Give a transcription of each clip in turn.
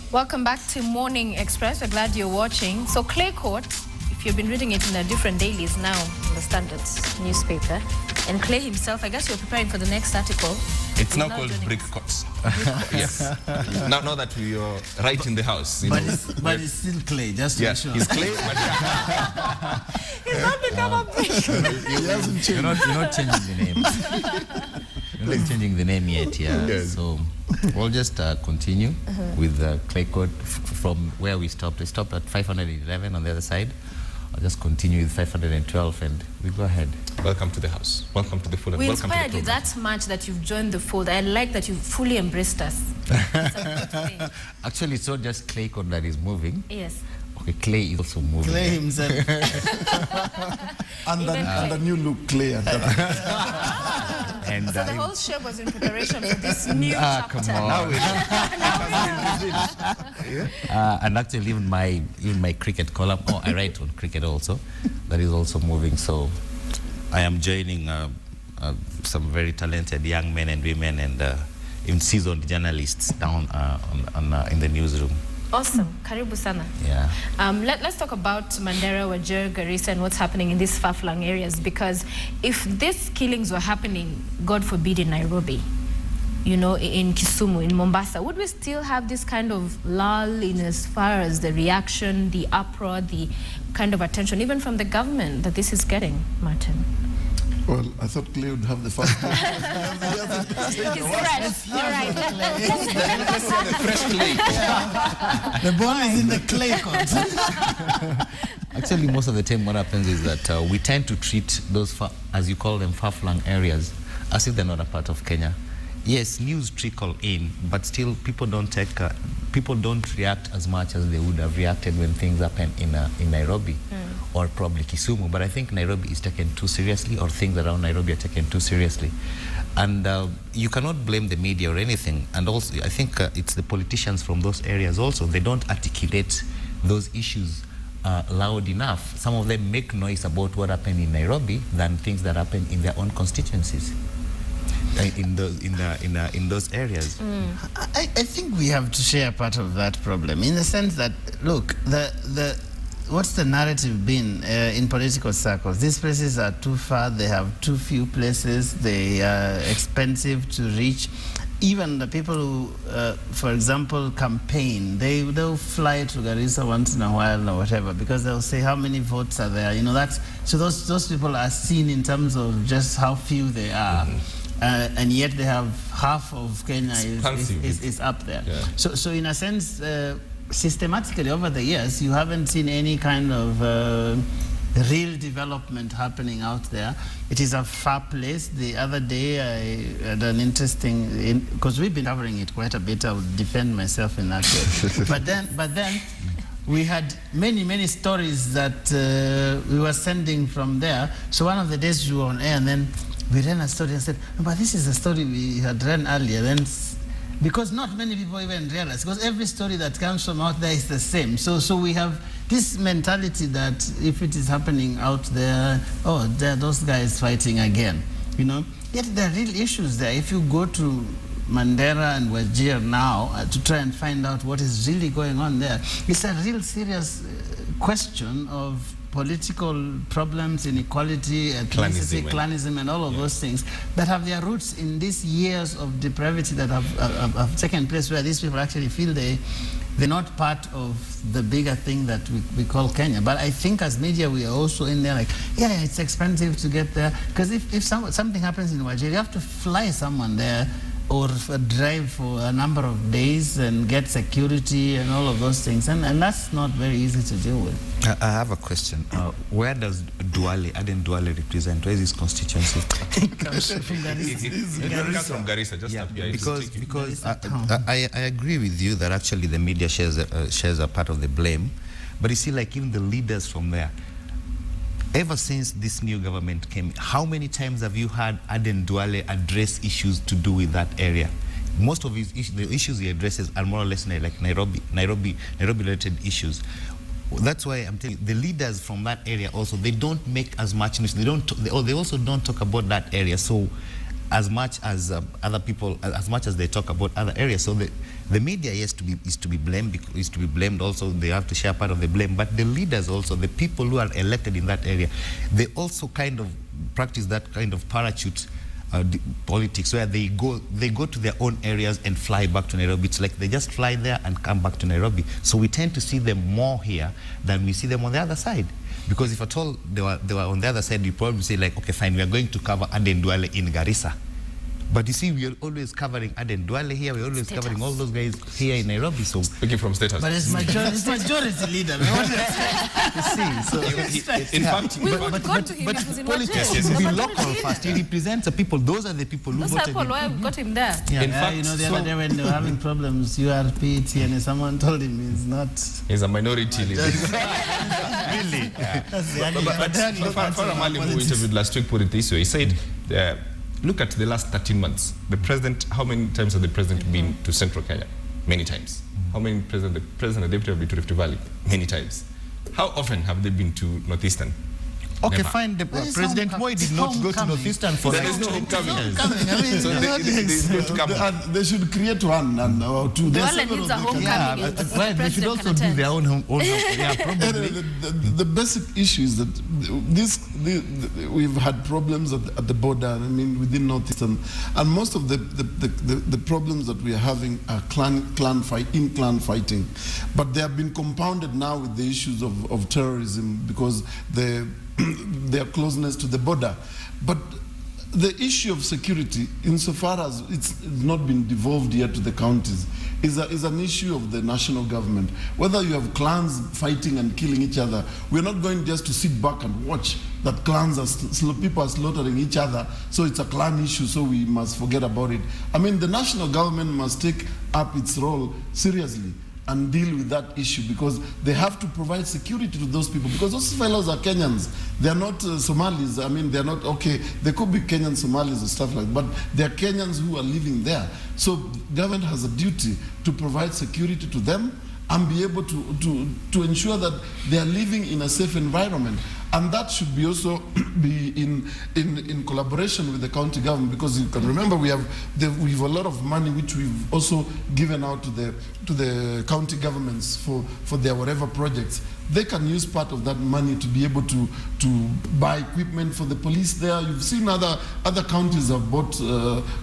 Welcome back to Morning Express. We're glad you're watching. So Clay Court, if you've been reading it in a different dailies now, in the Standard newspaper, and Clay himself, I guess you're preparing for the next article. It's now called Brick Courts. Yes. Now that we are right in the house. But it's still Clay, just to be sure. He's Clay, but He's not become a brick. He hasn't changed. You're not changing the name. You're not changing the name yet, yeah. Yes. So we'll just continue with the Clay Court from where we stopped. We stopped at 511 on the other side. I'll just continue with 512 and we go ahead. welcome to the house. Welcome to the full and We welcome to the inspired you program. that much that you've joined the fold. I like that you've fully embraced us. It's a good thing. Actually, it's not just Clay Court that is moving. Yes. Okay, Clay is also moving. Clay himself. Even and the new look, Clay. And So the whole show was in preparation for this new chapter. come on. And actually, even my cricket column, I write on cricket also, that is also moving. So I am joining some very talented young men and women and even seasoned journalists down in the newsroom. Awesome. Karibu sana. Yeah. Let's talk about Mandera, Wajir, Garissa, and what's happening in these far-flung areas. Because if these killings were happening, God forbid, in Nairobi, you know, in Kisumu, in Mombasa, would we still have this kind of lull in as far as the reaction, the uproar, the kind of attention, even from the government that this is getting, Martin? Well, I thought Clay would have the first one. He's fresh. All right. Fresh Clay. The ball is in the Clay Court. Actually, most of the time what happens is that we tend to treat those, as you call them, far-flung areas as if they're not a part of Kenya. Yes, news trickle in, but still people don't react as much as they would have reacted when things happen in Nairobi or probably Kisumu. But I think Nairobi is taken too seriously, or things around Nairobi are taken too seriously. And you cannot blame the media or anything. And also, I think it's the politicians from those areas also. They don't articulate those issues loud enough. Some of them make noise about what happened in Nairobi than things that happen in their own constituencies. In those areas. I think we have to share part of that problem, in the sense that, look, what's the narrative been in political circles? These places are too far, they have too few places, they are expensive to reach. Even the people who, for example, campaign, they'll fly to Garissa once in a while or whatever, because they'll say how many votes are there. You know, so those people are seen in terms of just how few they are. And yet they have half of Kenya is up there. Yeah. So in a sense, systematically over the years, you haven't seen any kind of real development happening out there. It is a far place. The other day I had an interesting, because we've been covering it quite a bit, I would defend myself in that way. but then we had many stories that we were sending from there. So one of the days we were on air, and then we ran a story and said, no, but this is a story we had run earlier. Then, because not many people even realize, because every story that comes from out there is the same. So we have this mentality that if it is happening out there, oh, there are those guys fighting again, you know. Yet there are real issues there. If you go to Mandera and Wajir now to try and find out what is really going on there, it's a real serious question of political problems, inequality, ethnicity, clanism, and all of those things that have their roots in these years of depravity that have taken place, where these people actually feel they're not part of the bigger thing that we call Kenya. But I think as media, we are also in there like, yeah, it's expensive to get there. Because if something happens in Wajir, you have to fly someone there or drive for a number of days and get security and all of those things. And that's not very easy to deal with. I have a question. Where does Aden Duale represent? Where is his constituency? It comes from Garissa. It comes from Garissa, just up here. Because I agree with you that actually the media shares a part of the blame. But you see, like even the leaders from there, ever since this new government came, how many times have you heard Aden Duale address issues to do with that area? Most of the issues he addresses are more or less like Nairobi-related issues. That's why I'm telling you, the leaders from that area also, they don't make as much news. They also don't talk about that area. So as much as other people, as much as they talk about other areas. So the media is to be blamed also. They have to share part of the blame. But the leaders also, the people who are elected in that area, they also kind of practice that kind of parachute politics, where they go to their own areas and fly back to Nairobi. It's like they just fly there and come back to Nairobi. So we tend to see them more here than we see them on the other side. Because if at all they were on the other side, you probably say like, okay, fine, we are going to cover Aden Duale in Garissa. But you see, we are always covering Aden Duale here. We're always covering all those guys here in Nairobi. So speaking from State House. But it's majority leader. You see, so in fact, politics should be local first. He represents the people. Those are the people who voted him. Why we got him there? yeah, in fact, you know, the other day when they were having problems, URP, TNA, someone told him he's not. He's a minority leader. Really? That's the only- But Farah Maalim, who interviewed last week, put it this way. He said, look at the last 13 months. The president, how many times has the president been to Central Kenya? Many times. How many the president and deputy have been to Rift Valley? Many times. How often have they been to Northeastern? Okay, Never. fine. President Moi did not go to Northeastern for There like is no homecoming. Coming, I mean, So they don't come. They should create one or two. There's Duale several needs a they can- homecoming. Yeah, if the well, they should president also can do attend. their own yeah, probably. The basic issue is that we've had problems at the border. I mean, within Northeastern, and most of the problems that we are having are clan fighting, but they have been compounded now with the issues of terrorism because their closeness to the border. But the issue of security, insofar as it's not been devolved yet to the counties, is an issue of the national government. Whether you have clans fighting and killing each other, we're not going just to sit back and watch that clans people are slaughtering each other, so it's a clan issue, so we must forget about it. I mean, the national government must take up its role seriously and deal with that issue, because they have to provide security to those people, because those fellows are Kenyans. They're not Somalis. I mean, they're not, okay, they could be Kenyan Somalis or stuff like that, but they're Kenyans who are living there. So government has a duty to provide security to them and be able to ensure that they are living in a safe environment. And that should be also be in collaboration with the county government, because you can remember we have a lot of money which we've also given out to the county governments for their whatever projects. They can use part of that money to be able to buy equipment for the police there. You've seen other counties have bought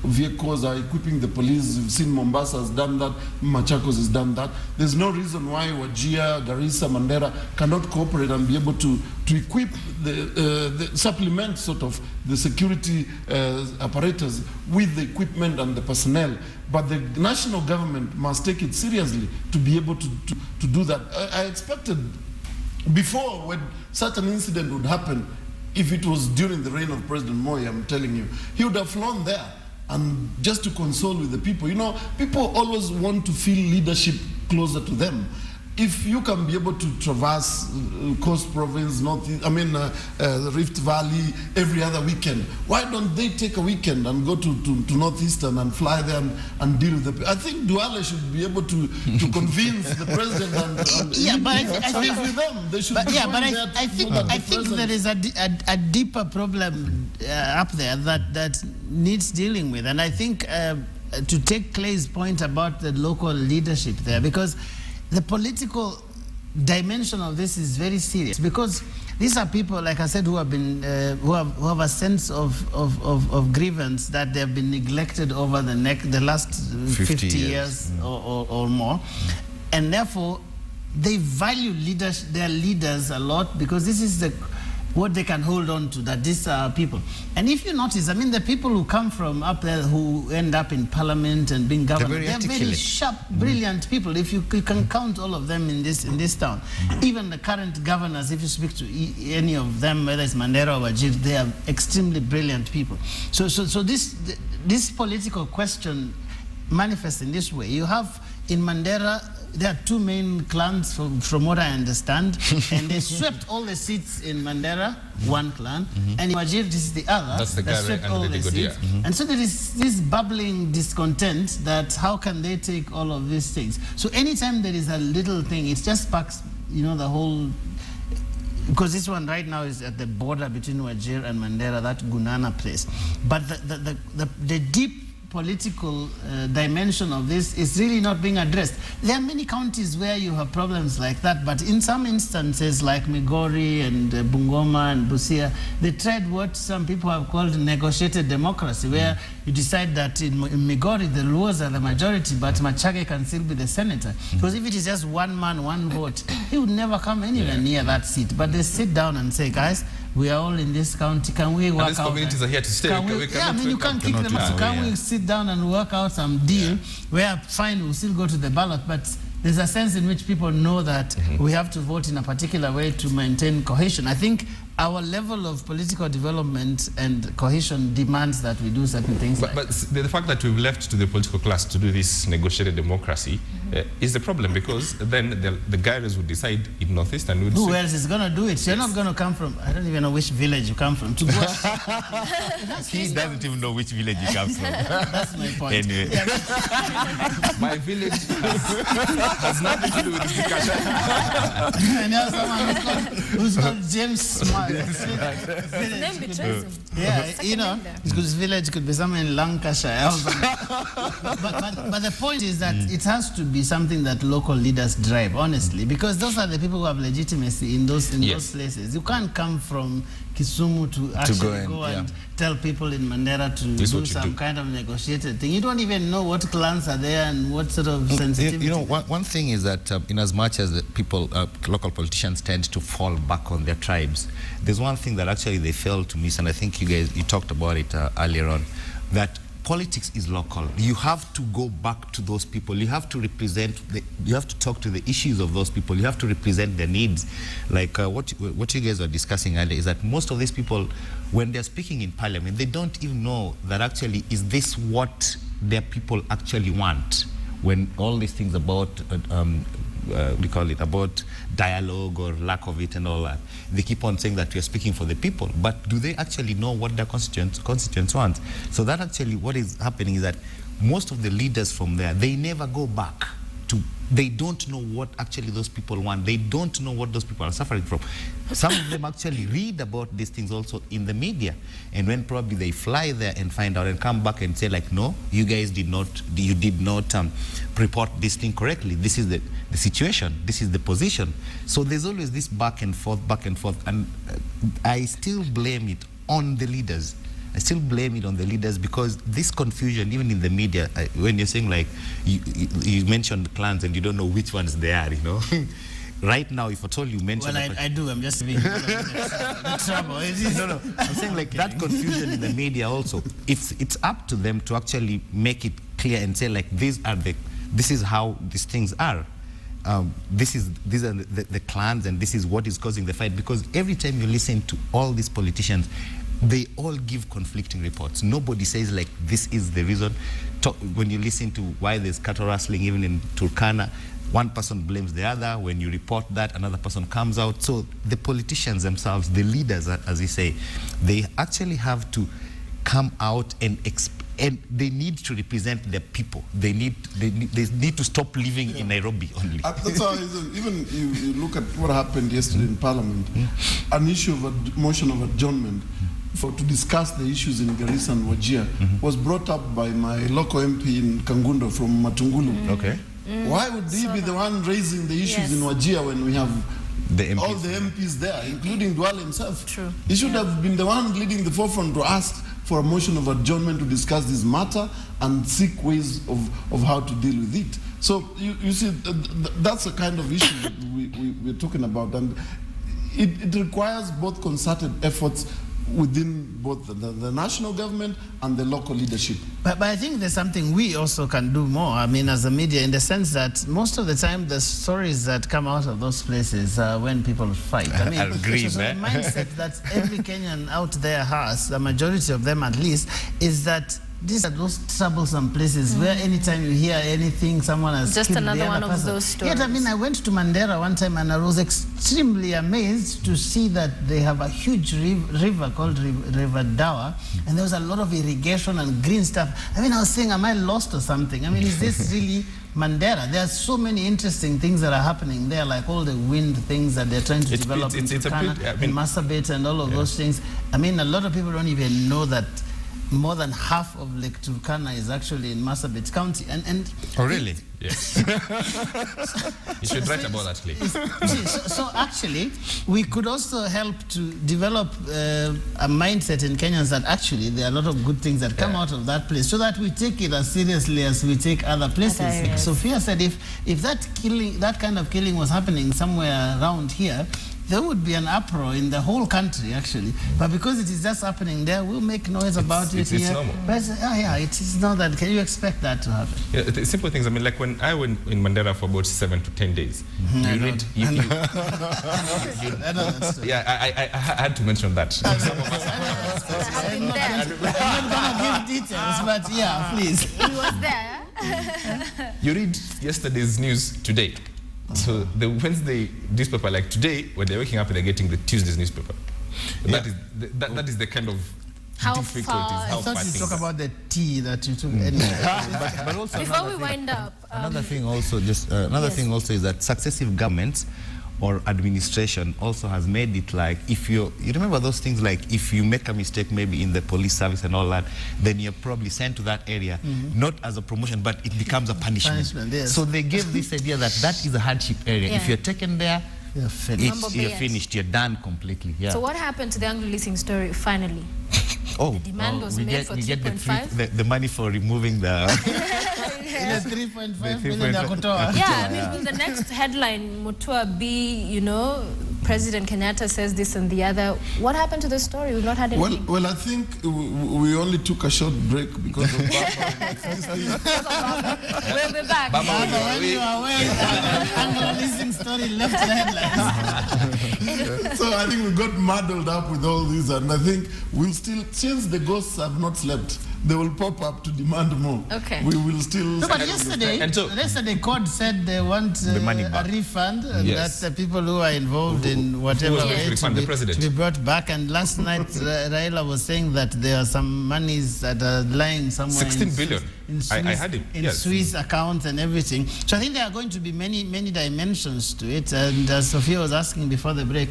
vehicles, are equipping the police. You've seen Mombasa has done that, Machakos has done that. There's no reason why Wajir, Garissa, Mandera cannot cooperate and be able to equip the supplement sort of the security apparatus with the equipment and the personnel. But the national government must take it seriously to be able to do that. I expected before, when such an incident would happen, if it was during the reign of President Moi, I'm telling you, he would have flown there and just to console with the people. You know, people always want to feel leadership closer to them. If you can be able to traverse Coast Province, Rift Valley every other weekend, why don't they take a weekend and go to Northeastern and fly there and deal with the people? I think Duale should be able to convince the president and yeah, but I think with them. They should I think there is a deeper problem up there that needs dealing with, and I think to take Clay's point about the local leadership there, because the political dimension of this is very serious, because these are people, like I said, who have been who have a sense of grievance that they have been neglected over the last 50 years or more, and therefore they value their leaders a lot, because this is what they can hold on to, that these are people. And if you notice, I mean, the people who come from up there who end up in parliament and being governor, they're very sharp, brilliant people. If you can count all of them in this town. Even the current governors, if you speak to any of them, whether it's Mandera or Wajir, they are extremely brilliant people. So this political question manifests in this way. You have in Mandera, there are two main clans from what I understand, and they swept all the seats in Mandera, one clan, and in Wajir, this is the other. That's the guy swept under all the seats. And so there is this bubbling discontent that how can they take all of these things? So anytime there is a little thing, it just sparks, the whole because this one right now is at the border between Wajir and Mandera, that Gunana place. But the deep political dimension of this is really not being addressed. There are many counties where you have problems like that, but in some instances like Migori and Bungoma and Busia, they tried what some people have called negotiated democracy, where you decide that in Migori the Luos are the majority, but Machage can still be the senator. Because if it is just one man, one vote, he would never come anywhere near that seat. But they sit down and say, guys, we are all in this county. Can we work out? These communities are here to stay. I mean, you can't kick them out. So can we sit down and work out some deal where, fine, we'll still go to the ballot, but there's a sense in which people know that we have to vote in a particular way to maintain cohesion. I think our level of political development and cohesion demands that we do certain things. But the fact that we've left to the political class to do this negotiated democracy is the problem, because then the guys would decide in Northeast and would who else is going to do it? You're not going to come from, I don't even know which village you come from. To go he doesn't even know which village he comes from. That's my point. Anyway. My village has nothing to do with this discussion. I know someone who's called James Smart. Name betrays him. Yeah, you know, his village could be somewhere in Lancashire. but the point is that it has to be something that local leaders drive, honestly, because those are the people who have legitimacy in those places. You can't come from Kisumu to actually go and tell people in Mandera to do some kind of negotiated thing. You don't even know what clans are there and what sort of sensitivity. You know, one thing is that in as much as the people, local politicians tend to fall back on their tribes, there's one thing that actually they fail to miss, and I think you talked about it earlier on, that politics is local. You have to go back to those people. You have to represent, you have to talk to the issues of those people. You have to represent their needs. Like what you guys were discussing earlier is that most of these people, when they're speaking in parliament, they don't even know that actually, is this what their people actually want? When all these things about, we call it, about dialogue or lack of it and all that, they keep on saying that we are speaking for the people, but do they actually know what their constituents want? So that actually what is happening is that most of the leaders from there, they never go back to, they don't know what actually those people want. They don't know what those people are suffering from. Some of them actually read about these things also in the media, and when probably they fly there and find out and come back and say like, no, you guys did not report this thing correctly. This is the situation, this is the position. So there's always this back and forth, and I still blame it on the leaders. I still blame it on the leaders, because this confusion, even in the media, when you're saying like, you mentioned clans and you don't know which ones they are, you know. Right now, if at all you mention... Well, I do. I'm just being the trouble. No. I'm saying like that confusion in the media also, it's up to them to actually make it clear and say like, this is how these things are. These are the clans, and this is what is causing the fight. Because every time you listen to all these politicians, they all give conflicting reports. Nobody says like, this is the reason. When you listen to why there's cattle rustling even in Turkana, one person blames the other. When you report that, another person comes out. So the politicians themselves, the leaders, as you say, they actually have to come out and they need to represent their people. They need to stop living in Nairobi only. That's how even you look at what happened yesterday in Parliament, an issue of a motion of adjournment to discuss the issues in Garissa and Wajir was brought up by my local MP in Kangundo from Matungulu. Okay. Why would he be the one raising the issues in Wajir when we have all the MPs there, including Dwale himself? True. He should have been the one leading the forefront to ask for a motion of adjournment to discuss this matter and seek ways of how to deal with it. So you see, that's the kind of issue that we're talking about, and it requires both concerted efforts within both the national government and the local leadership. But I think there's something we also can do more, I mean, as a media, in the sense that most of the time the stories that come out of those places are when people fight. I mean, it's a mindset that every Kenyan out there has, the majority of them at least, is that these are those troublesome places where anytime you hear anything, someone has just killed another the other one person. of those stories. Yet, I mean, I went to Mandera one time and I was extremely amazed to see that they have a huge river called River Dawa, and there was a lot of irrigation and green stuff. I mean, I was saying, am I lost or something? I mean, is this really Mandera, there are so many interesting things that are happening there, like all the wind things that they're trying to develop in Turkana, in Marsabit and all of those things. I mean, a lot of people don't even know that more than half of Lake Turkana is actually in Marsabit County. And oh, really? Yes. You should write about that, please. So actually, we could also help to develop a mindset in Kenyans that actually there are a lot of good things that come out of that place, so that we take it as seriously as we take other places. Sophia said if that kind of killing was happening somewhere around here, there would be an uproar in the whole country, actually. But because it is just happening there, we'll make noise about it here. It's normal. But it is not that. Can you expect that to happen? Yeah, the simple things. I mean, like when I went in Mandera for about 7 to 10 days, I had to mention that. I'm not going to give details, but yeah, please. He was there. You read yesterday's news today. So the Wednesday newspaper, like today, when they're waking up, they're getting the Tuesday's newspaper. That is the kind of difficulties. I thought you talk about the tea that you took. But also before we wind up, another thing also is that successive governments or administration also has made it like, if you remember those things, like if you make a mistake maybe in the police service and all that, then you're probably sent to that area, not as a promotion, but it becomes a punishment. So they gave this idea that is a hardship area. If you're taken there, you're finished, you're done completely. So what happened to the Anglo leasing story finally? The demand was made for 3.5. the money for removing the 3.5 million. I mean, will the next headline Mutua be, President Kenyatta says this and the other? What happened to the story? We've not had anything. Well, I think we only took a short break because of We'll be back. When you are away, Anglo leasing story left the headlines. So I think we got muddled up with all this, and I think we'll still, since the ghosts have not slept, they will pop up to demand more. Okay. We will still... No, but yesterday court said they want the money back. A refund, and that the people who are involved in whatever way to be brought back. And last night, Raila was saying that there are some monies that are lying somewhere 16 billion. In Swiss, I had it. In Swiss accounts and everything. So I think there are going to be many dimensions to it. And as Sophia was asking before the break,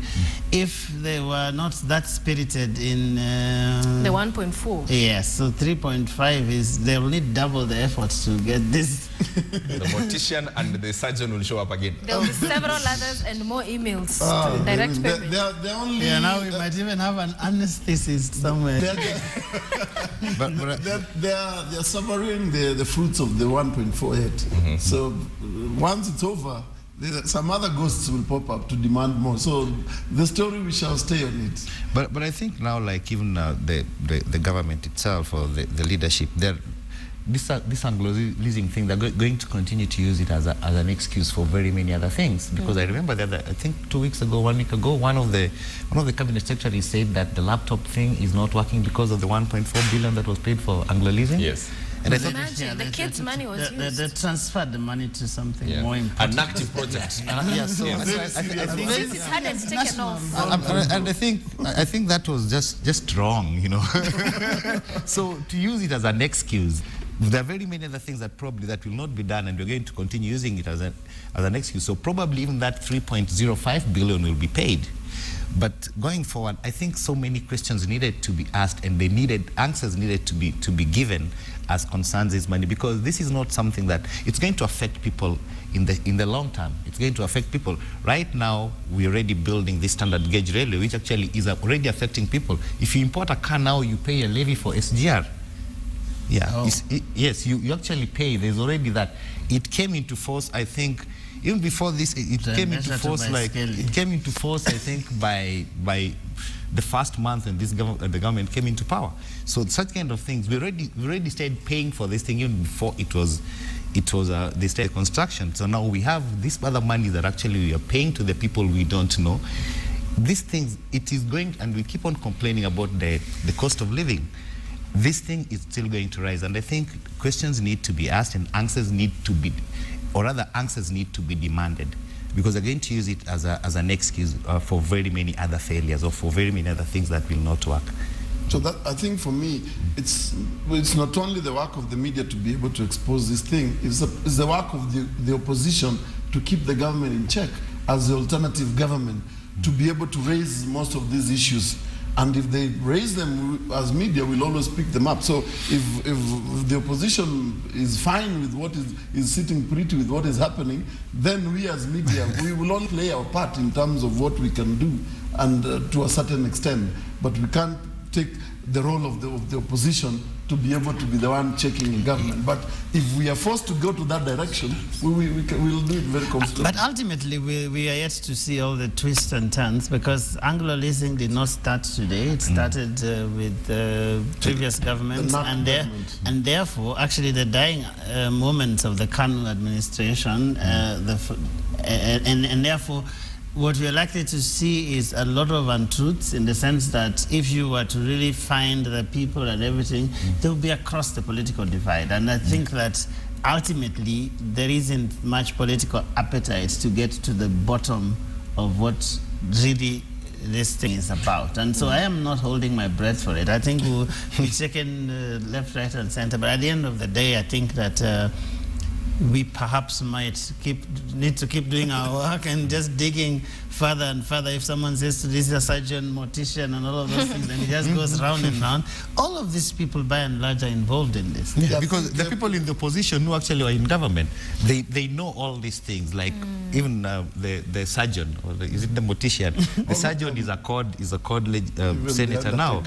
if they were not that spirited in... the 1.4. Yes, so 3.5 is, they'll need double the efforts to get this. The mortician and the surgeon will show up again. There will be several others and more emails to direct payment. They're only... now we might even have an anesthetist somewhere. They're suffering the fruits of the 1.48. So once it's over, some other ghosts will pop up to demand more. So the story, we shall stay on it. But I think now, like even the government itself or the leadership, this Anglo leasing thing, they're going to continue to use it as an excuse for very many other things. Because I remember that I think 1 week ago, one of the cabinet secretaries said that the laptop thing is not working because of the 1.4 billion that was paid for Anglo leasing. Yes. And imagine the kids' money was used. They transferred the money to something more important. An active project. I think Since hadn't taken off. And I think that was just wrong, So to use it as an excuse, there are very many other things that will not be done, and we're going to continue using it as an excuse. So probably even that 3.05 billion will be paid. But going forward, I think so many questions needed to be asked, and answers needed to be given as concerns this money, because this is not something that it's going to affect people in the long term. It's going to affect people. Right now, we're already building this standard gauge railway, which actually is already affecting people. If you import a car now, you pay a levy for SGR. Yeah. Yes, you actually pay. There's already that. It came into force, I think. Even before this, it came into force. I think, by the first month, and the government came into power. So such kind of things, we already started paying for this thing even before they started construction. So now we have this other money that actually we are paying to the people we don't know. These things, it is going, and we keep on complaining about the cost of living. This thing is still going to rise, and I think questions need to be asked, and answers need to be demanded, because they're going to use it as an excuse for very many other failures, or for very many other things that will not work. So that, I think for me, it's not only the work of the media to be able to expose this thing, it's the work of the opposition to keep the government in check as the alternative government, to be able to raise most of these issues. And if they raise them as media, we'll always pick them up. So if the opposition is fine with what is sitting pretty with what is happening, then we as media, we will all play our part in terms of what we can do, and to a certain extent. But we can't take the role of the opposition to be able to be the one checking the government. But if we are forced to go to that direction, we'll do it very comfortably. But ultimately, we are yet to see all the twists and turns, because Anglo leasing did not start today. It started with previous governments, and therefore, actually, the dying moments of the Kanu administration, and therefore, what we are likely to see is a lot of untruths, in the sense that if you were to really find the people and everything, they will be across the political divide. And I think that ultimately there isn't much political appetite to get to the bottom of what really this thing is about. And so I am not holding my breath for it. I think we'll be taken left, right, and center. But at the end of the day, I think that we perhaps might need to keep doing our work and just digging further and further. If someone says to this is a surgeon, mortician, and all of those things, and it just goes round and round. All of these people, by and large, are involved in this. Yeah, because the people in the opposition who actually are in government, they know all these things. Like even the surgeon, or is it the mortician? The surgeon is a CORD senator now,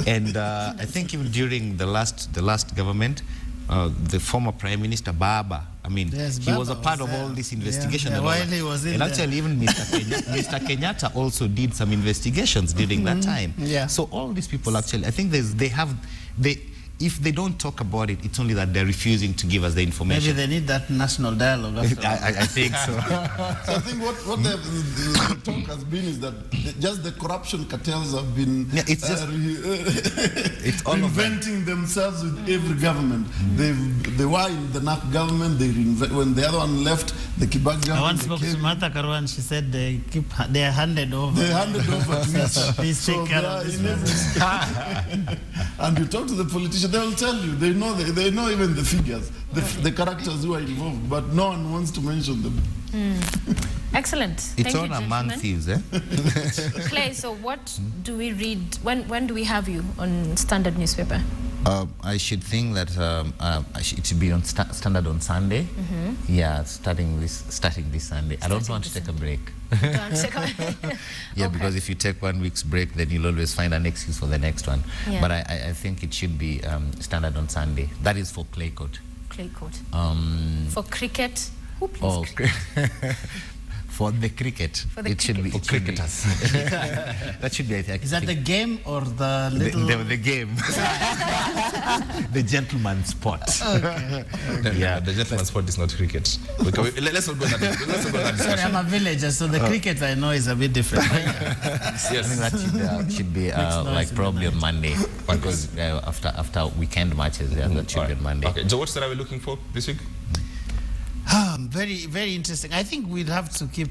and I think even during the last government, the former Prime Minister Baba, I mean, yes, he was a part of all this investigation. Yeah, while he was in and actually, even Mr. Kenyatta also did some investigations during that time. Yeah. So all these people actually, I think if they don't talk about it, it's only that they're refusing to give us the information. Maybe they need that national dialogue. I think so. So I think what the talk has been is that just the corruption cartels have been it's all reinventing themselves with every government. They were in the NAC government. When the other one left, the Kibaki government. I once spoke to Martha Karwan. She said they are handed over. They handed over to each. Please take care of this. And you talk to the politicians, they will tell you. They know even the figures, the characters who are involved, but no one wants to mention them. Excellent. It's Thank all you, among thieves, eh? Clay, so what do we read? When do we have you on Standard newspaper? I should think that it should be on Standard on Sunday. Yeah, starting this Sunday. I don't want to take a break. Yeah, okay. Because if you take 1 week's break, then you'll always find an excuse for the next one. Yeah. But I think it should be Standard on Sunday. That is for clay court. Clay court. For cricket, who plays cricket? For the cricket, it should be for cricketers. That should be, I think. Is that the game or the little? The game. The gentleman's sport. Okay. Yeah, the gentleman's sport is not cricket. Let's not go that discussion. Sorry, I'm a villager, so the cricket I know is a bit different. Yes. I think that should be like probably on Monday, because after weekend matches, that should be on Monday. Okay, so what are we looking for this week? Very, very interesting. I think we'll have to keep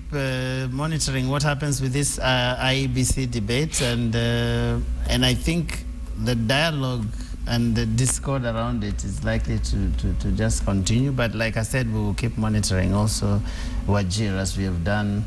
monitoring what happens with this IEBC debate, and I think the dialogue and the discord around it is likely to just continue. But like I said, we will keep monitoring also Wajir, as we have done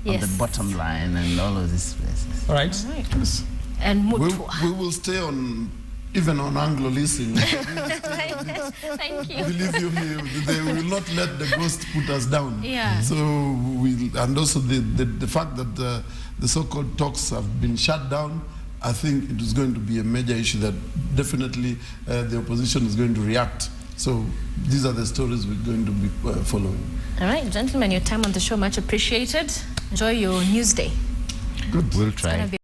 on the bottom line and all of these places. All right. Yes. And Mutua. We will stay on. Even on Anglo leasing. Thank you. Believe you me, they will not let the ghost put us down. Yeah. So and also the fact that the so-called talks have been shut down, I think it is going to be a major issue that definitely the opposition is going to react. So these are the stories we're going to be following. All right, gentlemen, your time on the show much appreciated. Enjoy your news day. Good. We'll try.